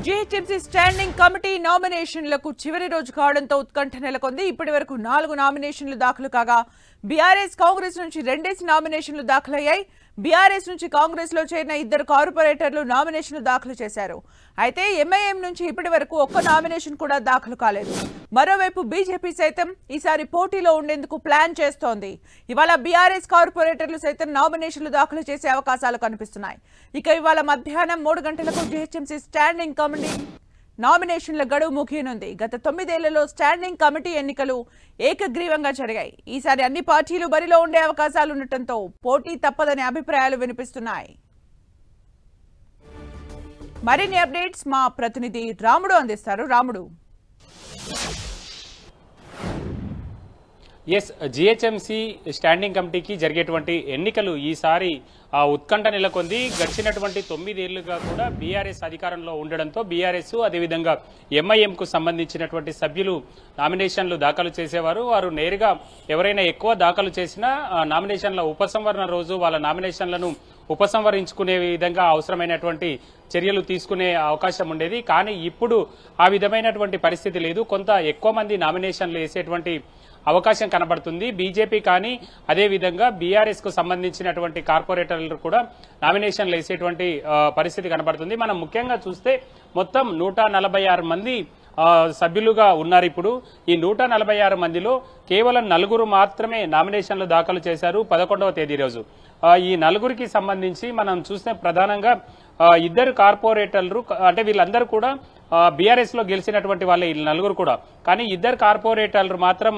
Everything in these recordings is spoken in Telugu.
జీహెచ్ఎంసీ స్టాండింగ్ కమిటీ నామినేషన్లకు చివరి రోజు కావడంతో ఉత్కంఠ నెలకొంది. ఇప్పటి వరకు 4 నామినేషన్లు దాఖలు కాగా బీఆర్ఎస్ కాంగ్రెస్ నుంచి 2 నామినేషన్లు దాఖలయ్యాయి. బీఆర్ఎస్ నుంచి కాంగ్రెస్ లో చేరిన 2 కార్పొరేటర్లు నామినేషన్లు దాఖలు చేశారు. అయితే ఎంఐఎం నుంచి ఇప్పటి వరకు ఒక్క నామినేషన్ కూడా దాఖలు కాలేదు. మరోవైపు బీజేపీ సైతం ఈసారి పోటీలో ఉండేందుకు ప్లాన్ చేస్తోంది. ఇవాళ బీఆర్ఎస్ కార్పొరేటర్లు సైతం నామినేషన్లు దాఖలు చేసే అవకాశాలు కనిపిస్తున్నాయి. ఇక ఇవాళ మధ్యాహ్నం 3 గంటలకు జీహెచ్ఎంసీ స్టాండింగ్ కమిటీ నామినేషన్ల గడువు ముగియనుంది. గత 9 ఏళ్లలో స్టాండింగ్ కమిటీ ఎన్నికలు ఏకగ్రీవంగా జరిగాయి. ఈసారి అన్ని పార్టీలు బరిలో ఉండే అవకాశాలుండటంతో పోటీ తప్పదనే అభిప్రాయాలు వినిపిస్తున్నాయి. మరిన్ని అప్డేట్స్ మా ప్రతినిధి రాముడు అందిస్తారు. రాముడు. జీహెచ్ఎంసీ స్టాండింగ్ కమిటీకి జరిగేటువంటి ఎన్నికలు ఈసారి ఉత్కంఠ నెలకొంది. గడిచినటువంటి 9 ఏళ్లుగా కూడా బీఆర్ఎస్ అధికారంలో ఉండడంతో బీఆర్ఎస్ అదేవిధంగా ఎంఐఎంకు సంబంధించినటువంటి సభ్యులు నామినేషన్లు దాఖలు చేసేవారు. వారు నేరుగా ఎవరైనా ఎక్కువ దాఖలు చేసినా నామినేషన్ల ఉపసంహరణ రోజు వాళ్ళ నామినేషన్లను ఉపసంహరించుకునే విధంగా అవసరమైనటువంటి చర్యలు తీసుకునే అవకాశం ఉండేది. కానీ ఇప్పుడు ఆ విధమైనటువంటి పరిస్థితి లేదు. కొంత ఎక్కువ మంది నామినేషన్లు వేసేటువంటి అవకాశం కనబడుతుంది. బీజేపీ కానీ అదేవిధంగా బీఆర్ఎస్ కు సంబంధించినటువంటి కార్పొరేటర్లు కూడా నామినేషన్లు వేసేటువంటి పరిస్థితి కనబడుతుంది. మనం ముఖ్యంగా చూస్తే మొత్తం 146 మంది సభ్యులుగా ఉన్నారు. ఇప్పుడు ఈ 146 మందిలో కేవలం 4 మాత్రమే నామినేషన్లు దాఖలు చేశారు 11వ తేదీ రోజు. ఈ 4కి సంబంధించి మనం చూస్తే ప్రధానంగా 2 కార్పొరేటర్లు అంటే వీళ్ళందరూ కూడా బీఆర్ఎస్ లో గెలిచినటువంటి వాళ్ళే ఈ 4 కూడా. కానీ 2 కార్పొరేటర్లు మాత్రం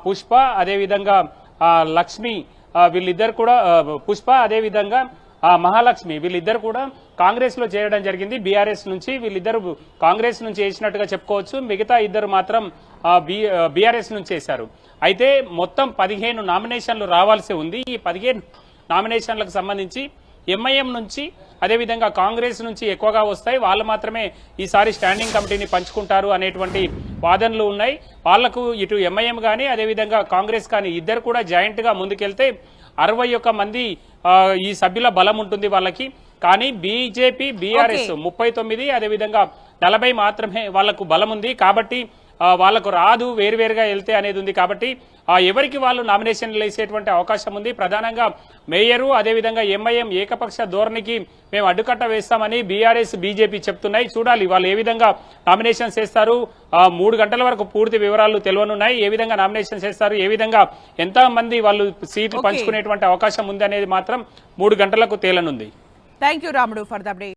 పుష్ప అదేవిధంగా లక్ష్మి వీళ్ళిద్దరు కూడా పుష్ప అదేవిధంగా మహాలక్ష్మి వీళ్ళిద్దరు కూడా కాంగ్రెస్ లో చేరడం జరిగింది. బీఆర్ఎస్ నుంచి వీళ్ళిద్దరు కాంగ్రెస్ నుంచి వేసినట్టుగా చెప్పుకోవచ్చు. మిగతా 2 మాత్రం బీఆర్ఎస్ నుంచి వేశారు. అయితే మొత్తం 15 నామినేషన్లు రావాల్సి ఉంది. ఈ 15 నామినేషన్లకు సంబంధించి ఎంఐఎం నుంచి అదేవిధంగా కాంగ్రెస్ నుంచి ఎక్కువగా వస్తాయి. వాళ్ళు మాత్రమే ఈసారి స్టాండింగ్ కమిటీని పంచుకుంటారు అనేటువంటి వాదనలు ఉన్నాయి. వాళ్లకు ఇటు ఎంఐఎం కానీ అదేవిధంగా కాంగ్రెస్ కానీ ఇద్దరు కూడా జాయింట్ గా ముందుకెళ్తే 61 మంది ఈ సభ్యుల బలం ఉంటుంది వాళ్ళకి. కానీ బీజేపీ బీఆర్ఎస్ 39 అదేవిధంగా 40 మాత్రమే వాళ్లకు బలం ఉంది. కాబట్టి వాళ్లకు రాదు వేరువేరుగా వెళ్తే అనేది ఉంది. కాబట్టి ఎవరికి వాళ్ళు నామినేషన్లు వేసేటువంటి అవకాశం ఉంది. ప్రధానంగా మేయరు అదేవిధంగా ఎంఐఎం ఏకపక్ష ధోరణికి మేము అడ్డుకట్ట వేస్తామని బీఆర్ఎస్ బీజేపీ చెప్తున్నాయి. చూడాలి వాళ్ళు ఏ విధంగా నామినేషన్స్ చేస్తారు. 3 గంటల వరకు పూర్తి వివరాలు తెలియనున్నాయి. ఏ విధంగా నామినేషన్స్ చేస్తారు, ఏ విధంగా ఎంత మంది వాళ్ళు సీట్లు పంచుకునేటువంటి అవకాశం ఉంది అనేది మాత్రం 3 గంటలకు తేలనుంది. థ్యాంక్ యూ రాముడు ఫర్ ద అప్డేట్.